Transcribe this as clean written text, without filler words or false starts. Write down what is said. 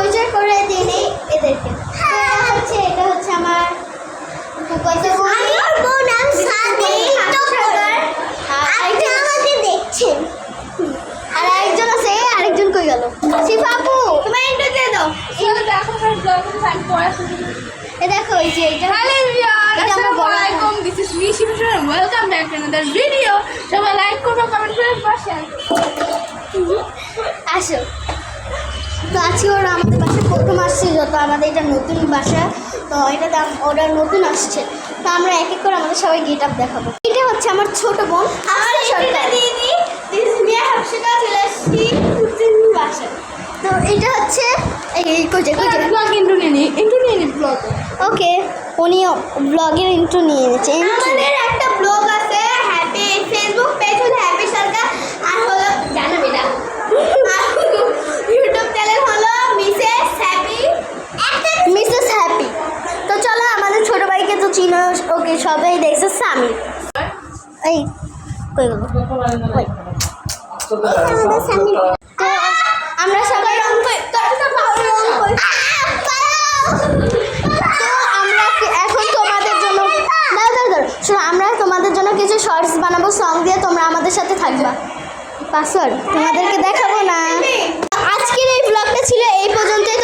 পরিচয় করে দিই এদেরকে। হচ্ছে এটা হচ্ছে আমার দেখছেন। আর আরেকজন আছে, আরেকজন কই গেল? শিফা আপু তোমার ইন্টারভিউ দিয়ে দাও। এ দেখো এই যে এটা welcome back to another video. সবাই লাইক করবে, কমেন্ট করে পাশে আসো। তো আজকে ওরা আমাদের বাসায় প্রথম আসছে, যত আমাদের এটা নতুন বাসা, তো এটা ওরা নতুন আসছে। তো আমরা এক এক করে আমাদের সবাই গেট আপ দেখাবো। এটা হচ্ছে আমার ছোট বোন বাসা। তো এটা হচ্ছে ব্লগ ইন্ট্রো নিয়ে নি ব্লগ। ওকে, উনিও ব্লগের ইন্ট্রো নিয়ে এনেছে। আমাদের একটা ব্লগ আছে, হ্যাপি ফেসবুক পেজ হলো হ্যাপি সরকার, আর হলো জানো বেটা ইউটিউব চ্যানেল হলো মিসেস হ্যাপি। তো চলো, আমাদের ছোট ভাইকে তো চিনো, ওকে সবাই দেখছে। সামি এই কই গেল? তো আমরা সবাই রং করি। তো আমরা এখন তোমাদের জন্য শোনো, আমরা তোমাদের জন্য কিছু শর্টস বানাবো সং দিয়ে, তোমরা আমাদের সাথে থাকবা। পাসওয়ার্ড তোমাদেরকে দেখাবো না। আজকের এই ব্লগটা ছিল এই পর্যন্তই।